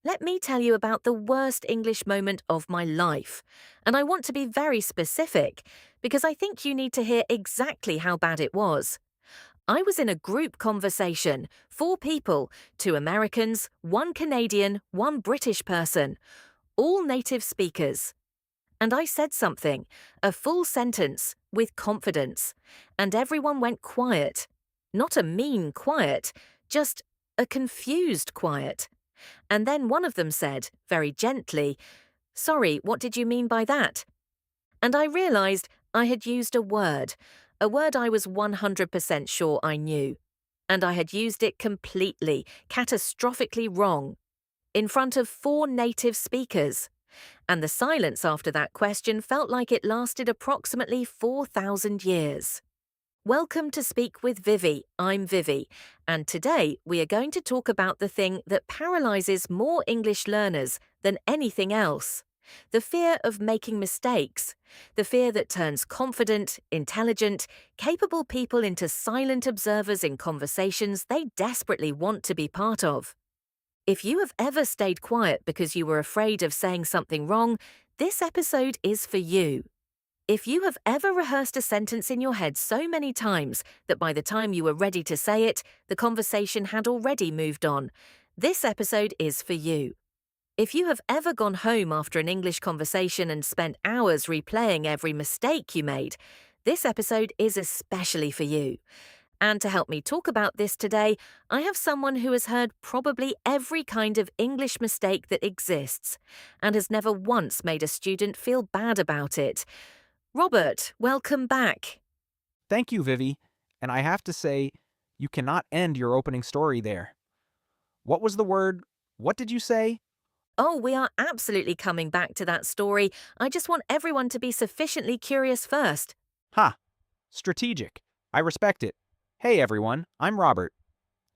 Let me tell you about the worst English moment of my life. And I want to be very specific because I think you need to hear exactly how bad it was. I was in a group conversation, 4 people, 2 Americans, 1 Canadian, 1 British person, all native speakers. And I said something, a full sentence, with confidence, and everyone went quiet. Not a mean quiet, just a confused quiet. And then one of them said, very gently, "Sorry, what did you mean by that?" And I realized I had used a word I was 100% sure I knew. And I had used it completely, catastrophically wrong, in front of 4 native speakers. And the silence after that question felt like it lasted approximately 4,000 years. Welcome to Speak with Vivi. I'm Vivi, and today we are going to talk about the thing that paralyzes more English learners than anything else. The fear of making mistakes. The fear that turns confident, intelligent, capable people into silent observers in conversations they desperately want to be part of. If you have ever stayed quiet because you were afraid of saying something wrong, this episode is for you. If you have ever rehearsed a sentence in your head so many times that by the time you were ready to say it, the conversation had already moved on, this episode is for you. If you have ever gone home after an English conversation and spent hours replaying every mistake you made, this episode is especially for you. And to help me talk about this today, I have someone who has heard probably every kind of English mistake that exists and has never once made a student feel bad about it. Robert, welcome back. Thank you, Vivi. And I have to say, you cannot end your opening story there. What was the word? What did you say? Oh, we are absolutely coming back to that story. I just want everyone to be sufficiently curious first. Ha! Strategic. I respect it. Hey everyone, I'm Robert.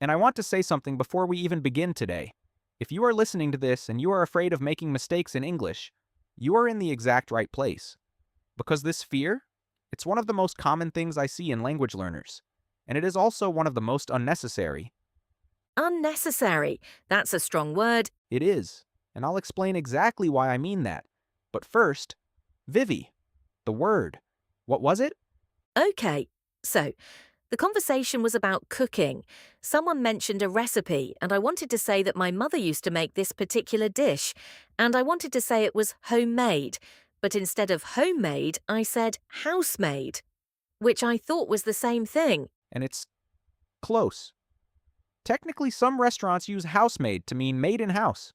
And I want to say something before we even begin today. If you are listening to this and you are afraid of making mistakes in English, you are in the exact right place. Because this fear, it's one of the most common things I see in language learners. And it is also one of the most unnecessary. Unnecessary. That's a strong word. It is. And I'll explain exactly why I mean that. But first, Vivi, the word. What was it? Okay, so the conversation was about cooking. Someone mentioned a recipe, and I wanted to say that my mother used to make this particular dish, and I wanted to say it was homemade, but instead of homemade, I said housemade, which I thought was the same thing. And it's close. Technically, some restaurants use housemaid to mean made in house.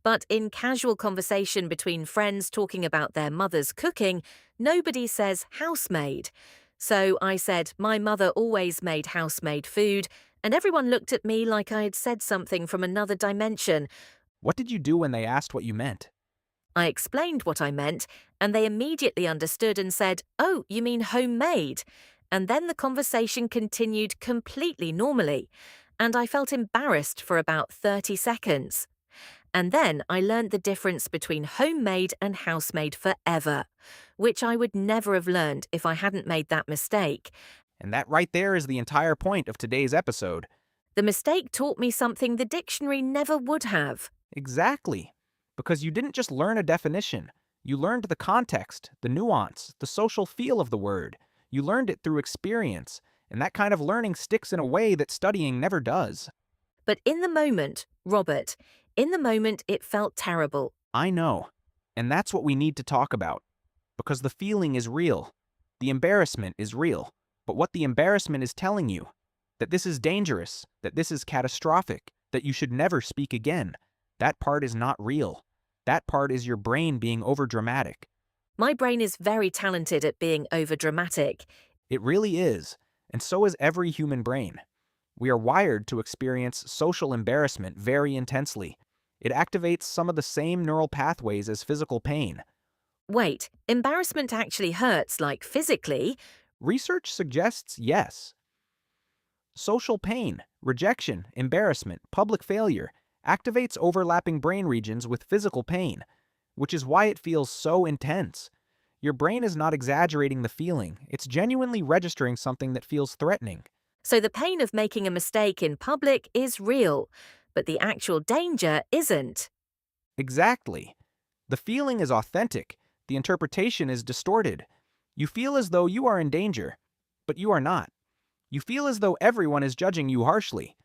But in casual conversation between friends talking about their mother's cooking, nobody says housemaid. So I said my mother always made house-made food, and everyone looked at me like I had said something from another dimension. What did you do when they asked what you meant? I explained what I meant, and they immediately understood and said, "Oh, you mean homemade?" And then the conversation continued completely normally, and I felt embarrassed for about 30 seconds. And then I learned the difference between homemade and housemaid forever, which I would never have learned if I hadn't made that mistake. And that right there is the entire point of today's episode. The mistake taught me something the dictionary never would have. Exactly. Because you didn't just learn a definition. You learned the context, the nuance, the social feel of the word. You learned it through experience, and that kind of learning sticks in a way that studying never does. But in the moment, Robert, in the moment it felt terrible. I know. And that's what we need to talk about. Because the feeling is real. The embarrassment is real. But what the embarrassment is telling you, that this is dangerous, that this is catastrophic, that you should never speak again, that part is not real. That part is your brain being overdramatic. My brain is very talented at being overdramatic. It really is. And so is every human brain. We are wired to experience social embarrassment very intensely. It activates some of the same neural pathways as physical pain. Wait, embarrassment actually hurts, like physically? Research suggests yes. Social pain, rejection, embarrassment, public failure activates overlapping brain regions with physical pain, which is why it feels so intense. Your brain is not exaggerating the feeling, it's genuinely registering something that feels threatening. So the pain of making a mistake in public is real. but the actual danger isn't. Exactly. The feeling is authentic, the interpretation is distorted. You feel as though you are in danger, but you are not. You feel as though everyone is judging you harshly,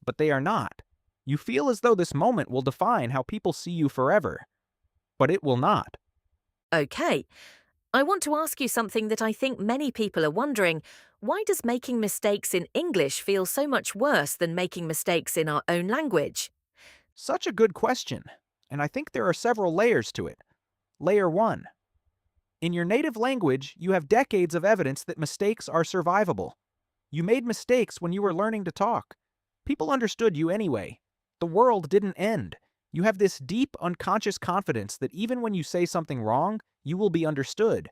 but they are not. You feel as though this moment will define how people see you forever, but it will not. Okay, I want to ask you something that I think many people are wondering. Why does making mistakes in English feel so much worse than making mistakes in our own language? Such a good question, and I think there are several layers to it. Layer 1. In your native language, you have decades of evidence that mistakes are survivable. You made mistakes when you were learning to talk. People understood you anyway. The world didn't end. You have this deep, unconscious confidence that even when you say something wrong, you will be understood,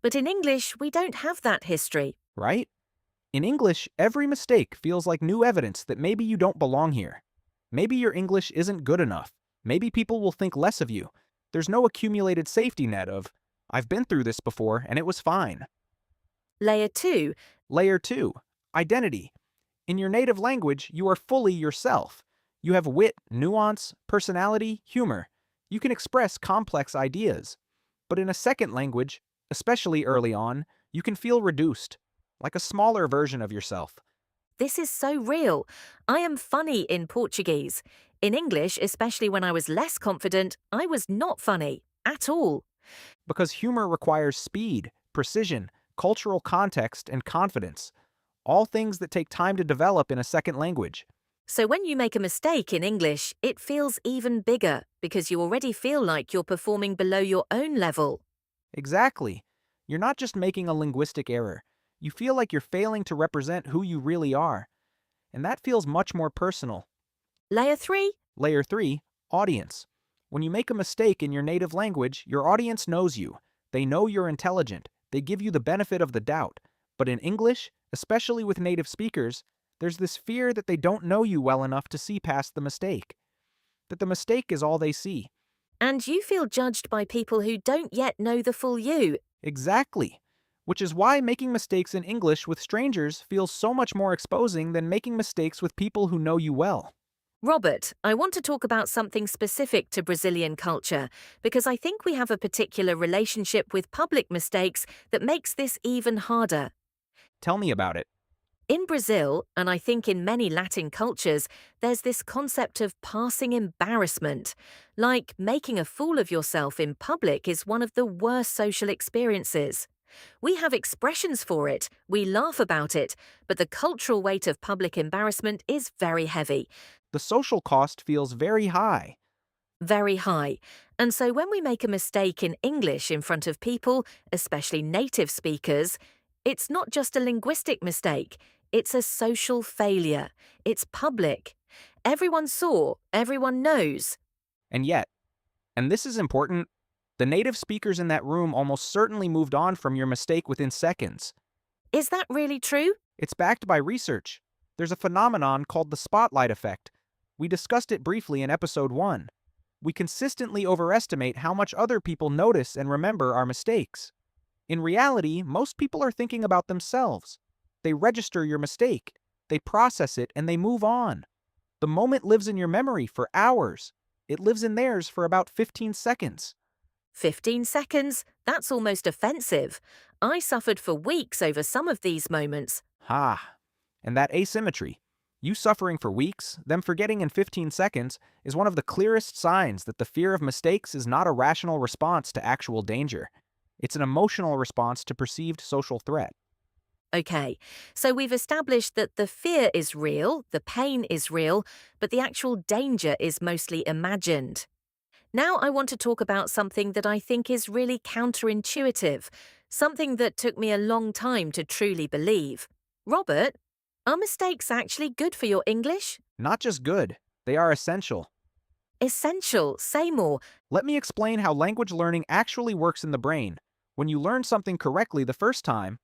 But in English, we don't have that history. right? In English, every mistake feels like new evidence that maybe you don't belong here. Maybe your English isn't good enough. Maybe people will think less of you. There's no accumulated safety net of, I've been through this before and it was fine. Layer 2. Layer 2. Identity. In your native language, you are fully yourself. You have wit, nuance, personality, humor. You can express complex ideas. But in a second language, especially early on, you can feel reduced, like a smaller version of yourself. This is so real. I am funny in Portuguese. In English, especially when I was less confident, I was not funny at all. Because humor requires speed, precision, cultural context, and confidence. All things that take time to develop in a second language. So when you make a mistake in English, it feels even bigger because you already feel like you're performing below your own level. Exactly. You're not just making a linguistic error. You feel like you're failing to represent who you really are. And that feels much more personal. Layer 3. Layer 3. Audience. When you make a mistake in your native language, your audience knows you. They know you're intelligent. They give you the benefit of the doubt. But in English, especially with native speakers, there's this fear that they don't know you well enough to see past the mistake. That the mistake is all they see. And you feel judged by people who don't yet know the full you. Exactly. Which is why making mistakes in English with strangers feels so much more exposing than making mistakes with people who know you well. Robert, I want to talk about something specific to Brazilian culture because I think we have a particular relationship with public mistakes that makes this even harder. Tell me about it. In Brazil, and I think in many Latin cultures, there's this concept of passing embarrassment. Like making a fool of yourself in public is one of the worst social experiences. We have expressions for it, we laugh about it, but the cultural weight of public embarrassment is very heavy, The social cost feels very high. very high. And so when we make a mistake in English in front of people, especially native speakers, it's not just a linguistic mistake, it's a social failure. It's public. Everyone saw, everyone knows. And yet, and this is important, the native speakers in that room almost certainly moved on from your mistake within seconds. Is that really true? It's backed by research. There's a phenomenon called the spotlight effect. We discussed it briefly in episode 1. We consistently overestimate how much other people notice and remember our mistakes. In reality, most people are thinking about themselves. They register your mistake, they process it, and they move on. The moment lives in your memory for hours. It lives in theirs for about 15 seconds. 15 seconds? That's almost offensive. I suffered for weeks over some of these moments. Ha! And that asymmetry, you suffering for weeks, them forgetting in 15 seconds, is one of the clearest signs that the fear of mistakes is not a rational response to actual danger. It's an emotional response to perceived social threat. Okay, so we've established that the fear is real, the pain is real, but the actual danger is mostly imagined. Now I want to talk about something that I think is really counterintuitive, something that took me a long time to truly believe. Robert, are mistakes actually good for your English? Not just good, they are essential. Essential, say more. Let me explain how language learning actually works in the brain. When you learn something correctly the first time,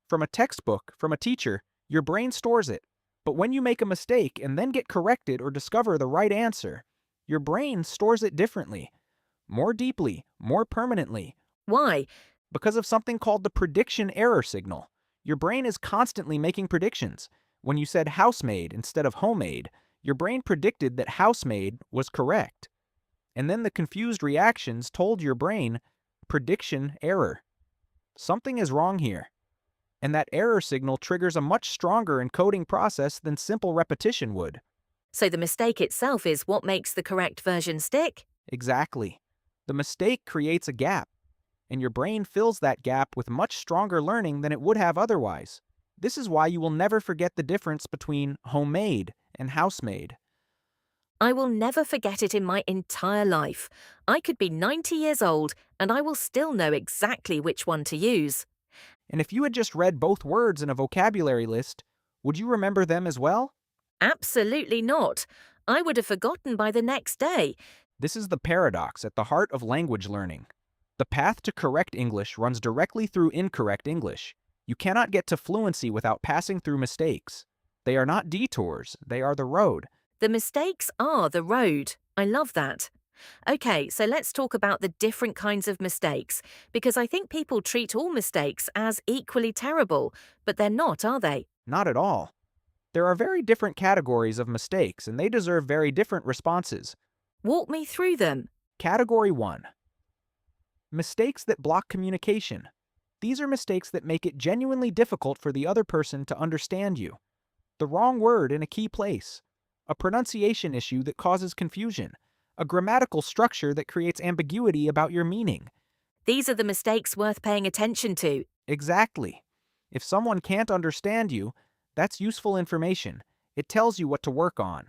from a textbook, from a teacher, your brain stores it. But when you make a mistake and then get corrected or discover the right answer, your brain stores it differently, more deeply, more permanently, Why? because of something called the prediction error signal. Your brain is constantly making predictions. When you said housemaid instead of homemade, Your brain predicted that housemaid was correct, and then the confused reactions told your brain, prediction error. Something is wrong here. And that error signal triggers a much stronger encoding process than simple repetition would. So the mistake itself is what makes the correct version stick? Exactly. The mistake creates a gap, and your brain fills that gap with much stronger learning than it would have otherwise. This is why you will never forget the difference between homemade and housemaid. I will never forget it in my entire life. I could be 90 years old and I will still know exactly which one to use. And if you had just read both words in a vocabulary list, would you remember them as well? Absolutely not. I would have forgotten by the next day. This is the paradox at the heart of language learning. The path to correct English runs directly through incorrect English. You cannot get to fluency without passing through mistakes. They are not detours, they are the road. The mistakes are the road. I love that. Okay, so let's talk about the different kinds of mistakes, because I think people treat all mistakes as equally terrible, but they're not, are they? Not at all. There are very different categories of mistakes, and they deserve very different responses. Walk me through them. Category 1. Mistakes that block communication. These are mistakes that make it genuinely difficult for the other person to understand you. The wrong word in a key place. A pronunciation issue that causes confusion. A grammatical structure that creates ambiguity about your meaning. These are the mistakes worth paying attention to. Exactly. If someone can't understand you, that's useful information. It tells you what to work on.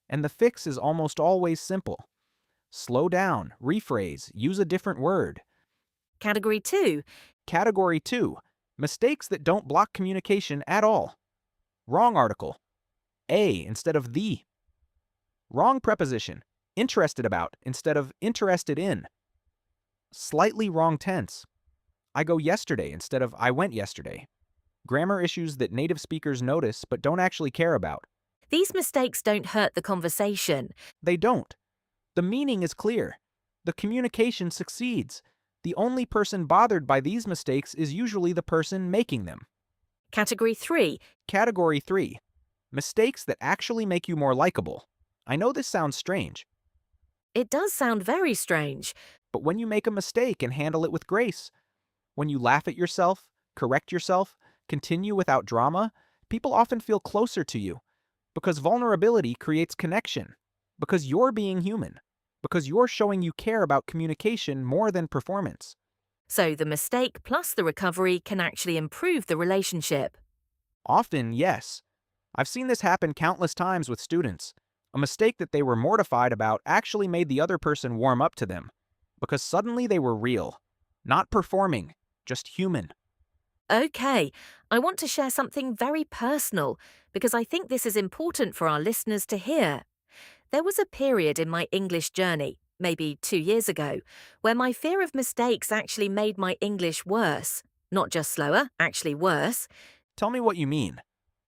And the fix is almost always simple. Slow down, rephrase, use a different word. Category 2. Category 2. Mistakes that don't block communication at all. Wrong article. A instead of the. Wrong preposition. Interested about instead of interested in. Slightly wrong tense. I go yesterday instead of I went yesterday. Grammar issues that native speakers notice but don't actually care about. These mistakes don't hurt the conversation. They don't. The meaning is clear. The communication succeeds. The only person bothered by these mistakes is usually the person making them. Category 3. Category 3. Mistakes that actually make you more likable. I know this sounds strange, It does sound very strange. but when you make a mistake and handle it with grace, when you laugh at yourself, correct yourself, continue without drama, people often feel closer to you. Because vulnerability creates connection. Because you're being human. Because you're showing you care about communication more than performance. So the mistake plus the recovery can actually improve the relationship. Often, yes. I've seen this happen countless times with students. A mistake that they were mortified about actually made the other person warm up to them. Because suddenly they were real. Not performing, just human. Okay, I want to share something very personal because I think this is important for our listeners to hear. There was a period in my English journey, maybe 2 years ago, where my fear of mistakes actually made my English worse. Not just slower, actually worse. Tell me what you mean.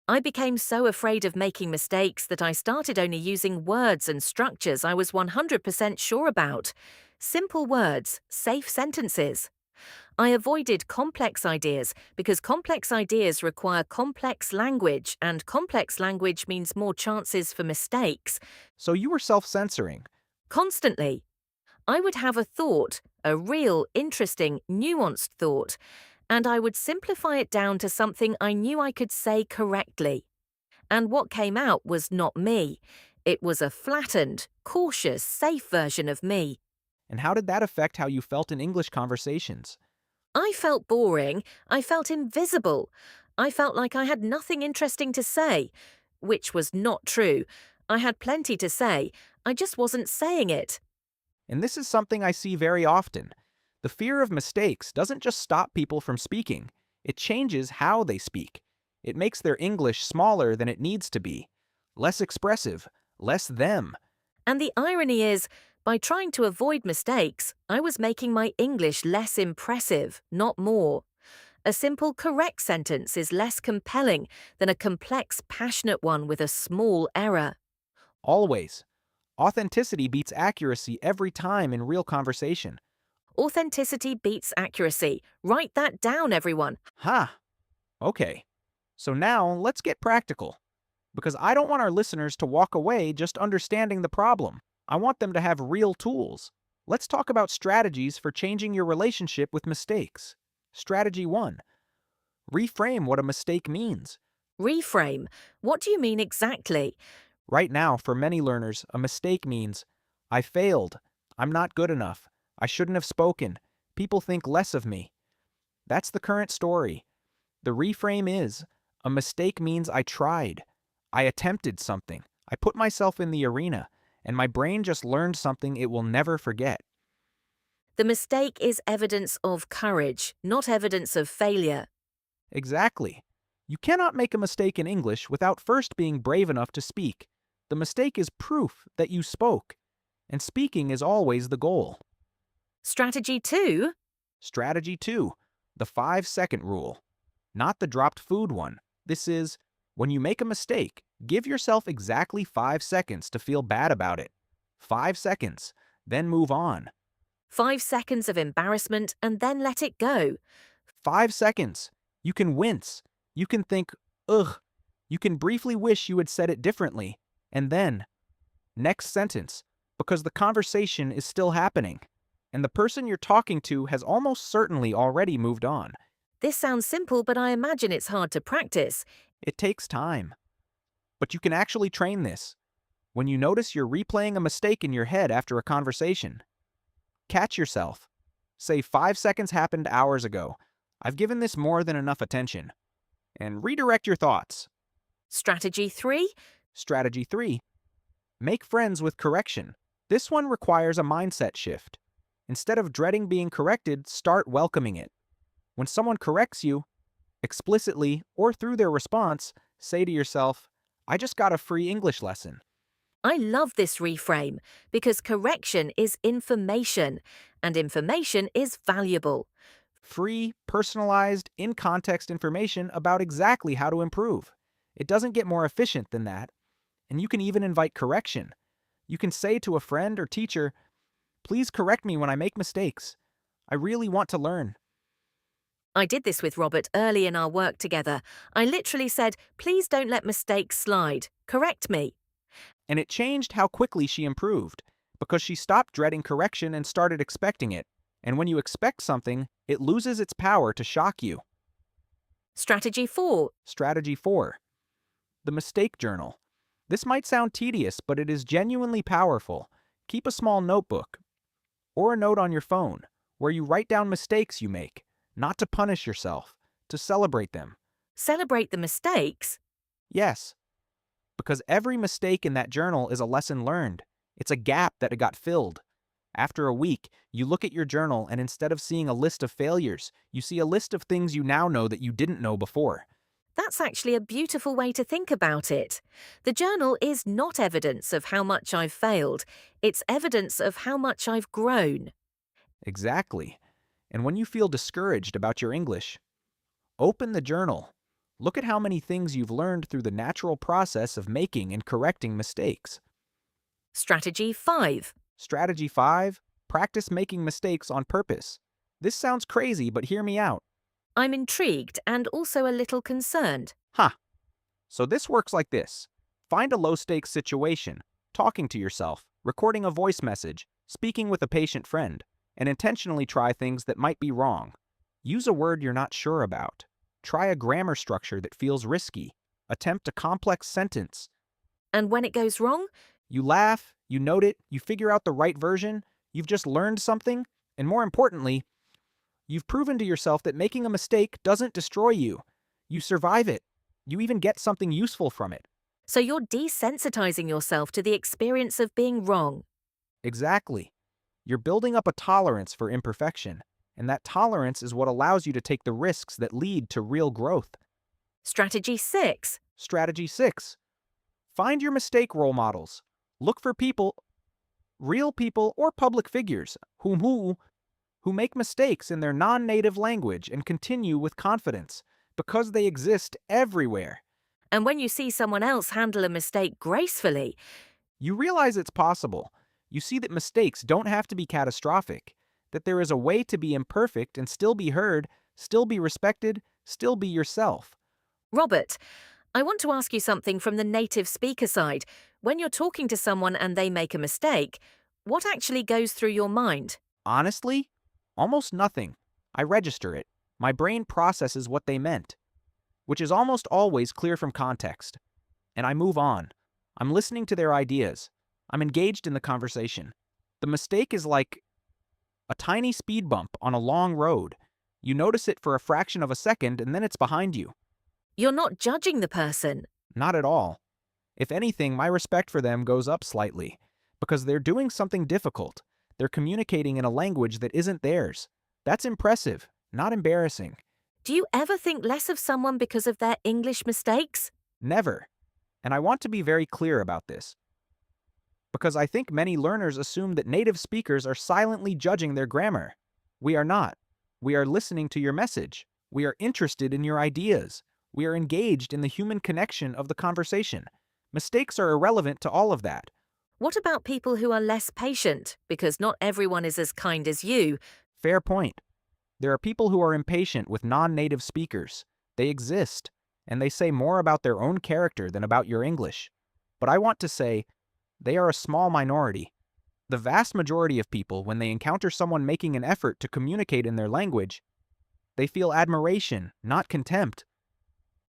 I became so afraid of making mistakes that I started only using words and structures I was 100% sure about. Simple words, safe sentences. I avoided complex ideas because complex ideas require complex language, and complex language means more chances for mistakes. So you were self-censoring. Constantly. I would have a thought, a real, interesting, nuanced thought, and I would simplify it down to something I knew I could say correctly. And what came out was not me. It was a flattened, cautious, safe version of me. And how did that affect how you felt in English conversations? I felt boring. I felt invisible. I felt like I had nothing interesting to say, which was not true. I had plenty to say. I just wasn't saying it. And this is something I see very often. The fear of mistakes doesn't just stop people from speaking. It changes how they speak. It makes their English smaller than it needs to be. Less expressive. Less them. And the irony is, by trying to avoid mistakes, I was making my English less impressive, not more. A simple correct sentence is less compelling than a complex, passionate one with a small error. Always. Authenticity beats accuracy every time in real conversation. Authenticity beats accuracy. Write that down, everyone. Ha! Okay. So now let's get practical. because I don't want our listeners to walk away just understanding the problem. I want them to have real tools. Let's talk about strategies for changing your relationship with mistakes. Strategy 1. Reframe what a mistake means. Reframe. What do you mean exactly? Right now, for many learners, a mistake means, I failed, I'm not good enough, I shouldn't have spoken, people think less of me. That's the current story. The reframe is, a mistake means I tried. I attempted something. I put myself in the arena, and my brain just learned something it will never forget. The mistake is evidence of courage, not evidence of failure. Exactly. You cannot make a mistake in English without first being brave enough to speak. The mistake is proof that you spoke, and speaking is always the goal. Strategy 2. Strategy 2. The 5-second rule. Not the dropped food one. This is, when you make a mistake, give yourself exactly 5 seconds to feel bad about it. 5 seconds, then move on. 5 seconds of embarrassment and then let it go. 5 seconds. You can wince. You can think, ugh. You can briefly wish you had said it differently. And then, next sentence, because the conversation is still happening. And the person you're talking to has almost certainly already moved on. This sounds simple, but I imagine it's hard to practice. It takes time. But you can actually train this. When you notice you're replaying a mistake in your head after a conversation, catch yourself. Say 5 seconds happened hours ago. I've given this more than enough attention. And redirect your thoughts. Strategy 3. Strategy 3. Make friends with correction. This one requires a mindset shift. Instead of dreading being corrected, start welcoming it. When someone corrects you, explicitly or through their response, say to yourself, I just got a free English lesson. I love this reframe because correction is information, and information is valuable. Free, personalized, in-context information about exactly how to improve. It doesn't get more efficient than that. And you can even invite correction. You can say to a friend or teacher, please correct me when I make mistakes. I really want to learn. I did this with Robert early in our work together. I literally said, please don't let mistakes slide. Correct me. And it changed how quickly she improved, because she stopped dreading correction and started expecting it. And when you expect something, it loses its power to shock you. Strategy 4. Strategy 4. The mistake journal. This might sound tedious, but it is genuinely powerful. Keep a small notebook or a note on your phone where you write down mistakes you make, not to punish yourself, to celebrate them. Celebrate the mistakes. Yes, because every mistake in that journal is a lesson learned. It's a gap that got filled. After a week, you look at your journal and instead of seeing a list of failures, you see a list of things you now know that you didn't know before. That's actually a beautiful way to think about it. The journal is not evidence of how much I've failed. It's evidence of how much I've grown. Exactly. And when you feel discouraged about your English, open the journal. Look at how many things you've learned through the natural process of making and correcting mistakes. Strategy 5. Strategy 5. Practice making mistakes on purpose. This sounds crazy, but hear me out. I'm intrigued and also a little concerned. So this works like this. Find a low-stakes situation, talking to yourself, recording a voice message, speaking with a patient friend, and intentionally try things that might be wrong. Use a word you're not sure about. Try a grammar structure that feels risky. Attempt a complex sentence. And when it goes wrong, You laugh, you note it, you figure out the right version, you've just learned something, and more importantly, you've proven to yourself that making a mistake doesn't destroy you. You survive it. You even get something useful from it. so you're desensitizing yourself to the experience of being wrong. Exactly. You're building up a tolerance for imperfection, and that tolerance is what allows you to take the risks that lead to real growth. Strategy 6. Strategy 6. Find your mistake role models. Look for people, real people or public figures, who make mistakes in their non-native language and continue with confidence, because they exist everywhere. And when you see someone else handle a mistake gracefully, You realize it's possible. You see that mistakes don't have to be catastrophic, that there is a way to be imperfect and still be heard, still be respected, still be yourself. Robert, I want to ask you something from the native speaker side. When you're talking to someone and they make a mistake, what actually goes through your mind? Honestly, almost nothing. I register it. My brain processes what they meant, which is almost always clear from context. And I move on. I'm listening to their ideas. I'm engaged in the conversation. The mistake is like a tiny speed bump on a long road. You notice it for a fraction of a second and then it's behind you. You're not judging the person. Not at all. If anything, my respect for them goes up slightly, because they're doing something difficult. They're communicating in a language that isn't theirs. That's impressive, not embarrassing. Do you ever think less of someone because of their English mistakes? Never. And I want to be very clear about this, because I think many learners assume that native speakers are silently judging their grammar. We are not. We are listening to your message. We are interested in your ideas. We are engaged in the human connection of the conversation. Mistakes are irrelevant to all of that. What about people who are less patient? Because not everyone is as kind as you. Fair point. There are people who are impatient with non-native speakers. They exist, and they say more about their own character than about your English. But I want to say, they are a small minority. The vast majority of people, when they encounter someone making an effort to communicate in their language, they feel admiration, not contempt.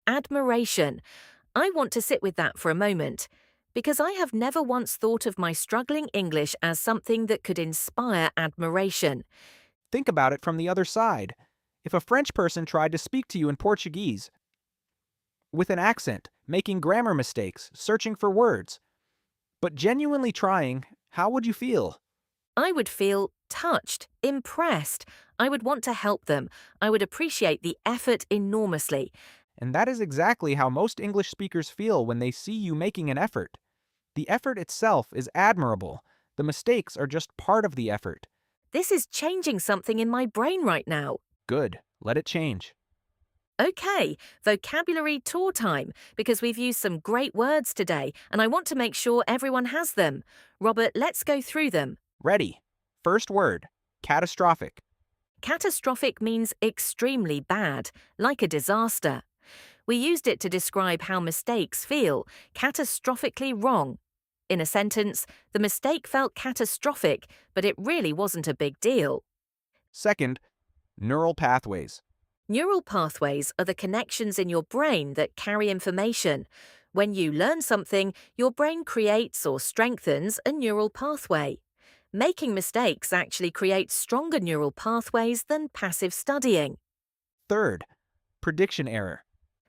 Admiration. I want to sit with that for a moment, because I have never once thought of my struggling English as something that could inspire admiration. Think about it from the other side. If a French person tried to speak to you in Portuguese, with an accent, making grammar mistakes, searching for words, but genuinely trying, how would you feel? I would feel touched, impressed. I would want to help them. I would appreciate the effort enormously. And that is exactly how most English speakers feel when they see you making an effort. The effort itself is admirable. The mistakes are just part of the effort. This is changing something in my brain right now. Good. Let it change. Okay, vocabulary tour time, because we've used some great words today and I want to make sure everyone has them. Robert, let's go through them. Ready. First word. Catastrophic. Catastrophic means extremely bad, like a disaster. We used it to describe how mistakes feel, catastrophically wrong. In a sentence, the mistake felt catastrophic, but it really wasn't a big deal. Second, neural pathways. Neural pathways are the connections in your brain that carry information. When you learn something, your brain creates or strengthens a neural pathway. Making mistakes actually creates stronger neural pathways than passive studying. Third, prediction error.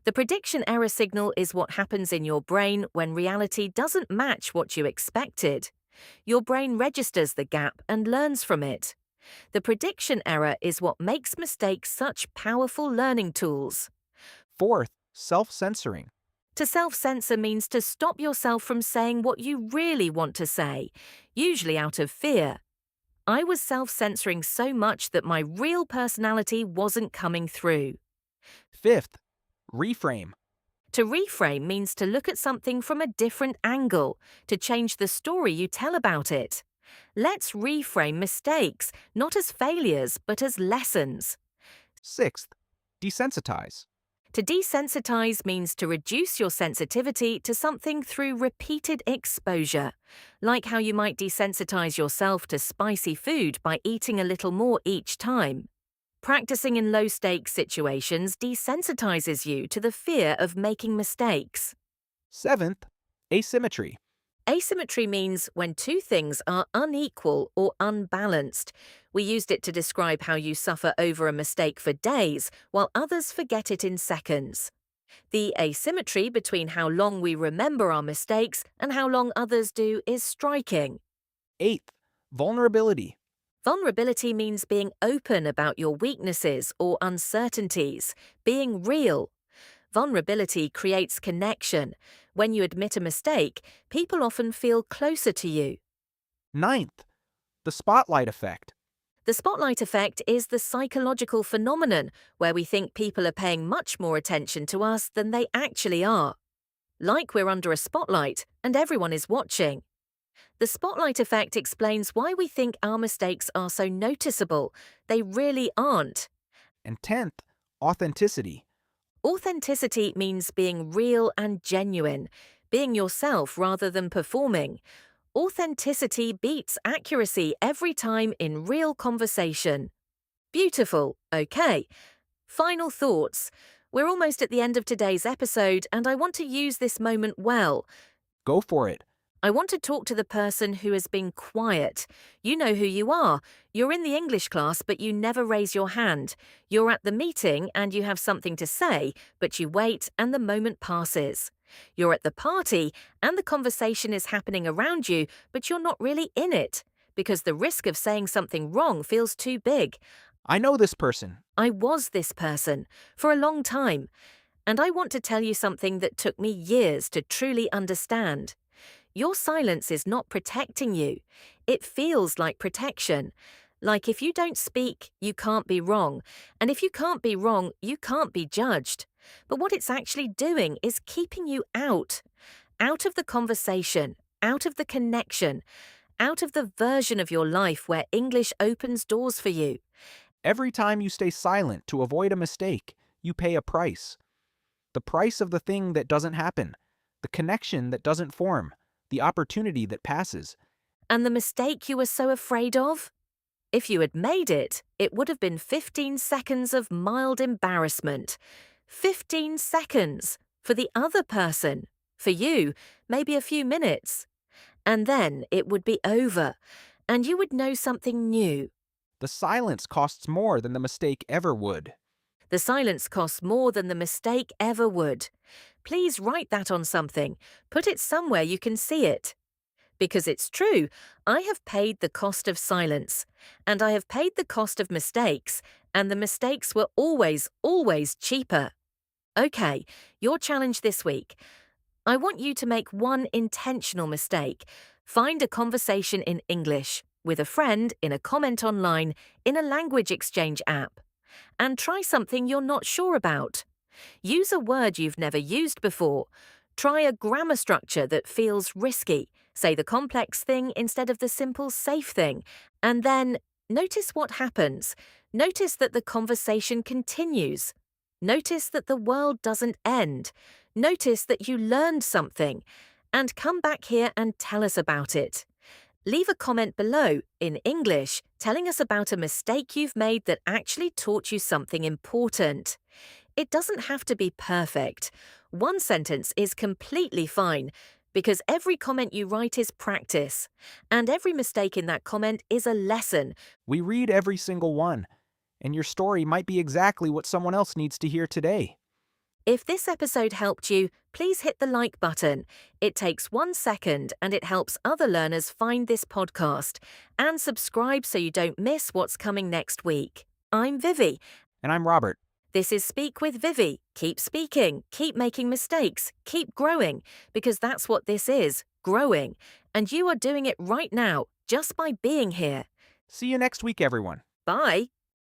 The prediction error signal is what happens in your brain when reality doesn't match what you expected. Your brain registers the gap and learns from it. The prediction error is what makes mistakes such powerful learning tools. Fourth, self-censoring. To self-censor means to stop yourself from saying what you really want to say, usually out of fear. I was self-censoring so much that my real personality wasn't coming through. Fifth, reframe. To reframe means to look at something from a different angle, to change the story you tell about it. Let's reframe mistakes, not as failures, but as lessons. Sixth, desensitize. To desensitize means to reduce your sensitivity to something through repeated exposure, like how you might desensitize yourself to spicy food by eating a little more each time. Practicing in low-stakes situations desensitizes you to the fear of making mistakes. Seventh, asymmetry. Asymmetry means when two things are unequal or unbalanced. We used it to describe how you suffer over a mistake for days, while others forget it in seconds. The asymmetry between how long we remember our mistakes and how long others do is striking. Eighth, vulnerability. Vulnerability means being open about your weaknesses or uncertainties, being real. Vulnerability creates connection. When you admit a mistake, people often feel closer to you. Ninth, the spotlight effect. The spotlight effect is the psychological phenomenon where we think people are paying much more attention to us than they actually are. Like we're under a spotlight and everyone is watching. The spotlight effect explains why we think our mistakes are so noticeable. They really aren't. And tenth, authenticity. Authenticity means being real and genuine, being yourself rather than performing. Authenticity beats accuracy every time in real conversation. Beautiful. Okay. Final thoughts. We're almost at the end of today's episode, and I want to use this moment well. Go for it. I want to talk to the person who has been quiet. You know who you are. You're in the English class, but you never raise your hand. You're at the meeting and you have something to say, but you wait and the moment passes. You're at the party and the conversation is happening around you, but you're not really in it, because the risk of saying something wrong feels too big. I know this person. I was this person for a long time, and I want to tell you something that took me years to truly understand. Your silence is not protecting you. It feels like protection. Like if you don't speak, you can't be wrong. And if you can't be wrong, you can't be judged. But what it's actually doing is keeping you out of the conversation, out of the connection, out of the version of your life where English opens doors for you. Every time you stay silent to avoid a mistake, you pay a price. The price of the thing that doesn't happen, the connection that doesn't form, the opportunity that passes. And the mistake you were so afraid of? If you had made it, it would have been 15 seconds of mild embarrassment. 15 seconds for the other person. For you, maybe a few minutes. And then it would be over, and you would know something new. The silence costs more than the mistake ever would. The silence costs more than the mistake ever would. Please write that on something. Put it somewhere you can see it. Because it's true, I have paid the cost of silence, and I have paid the cost of mistakes, and the mistakes were always, always cheaper. Okay, your challenge this week. I want you to make one intentional mistake. Find a conversation in English, with a friend, in a comment online, in a language exchange app. And try something you're not sure about. Use a word you've never used before. Try a grammar structure that feels risky. Say the complex thing instead of the simple, safe thing. And then notice what happens. Notice that the conversation continues. Notice that the world doesn't end. Notice that you learned something. And come back here and tell us about it. Leave a comment below, in English, telling us about a mistake you've made that actually taught you something important. It doesn't have to be perfect. One sentence is completely fine, because every comment you write is practice, and every mistake in that comment is a lesson. We read every single one, and your story might be exactly what someone else needs to hear today. If this episode helped you, please hit the like button. It takes 1 second and it helps other learners find this podcast. And subscribe so you don't miss what's coming next week. I'm Vivi. And I'm Robert. This is Speak with Vivi. Keep speaking, keep making mistakes, keep growing, because that's what this is, growing. And you are doing it right now, just by being here. See you next week, everyone. Bye.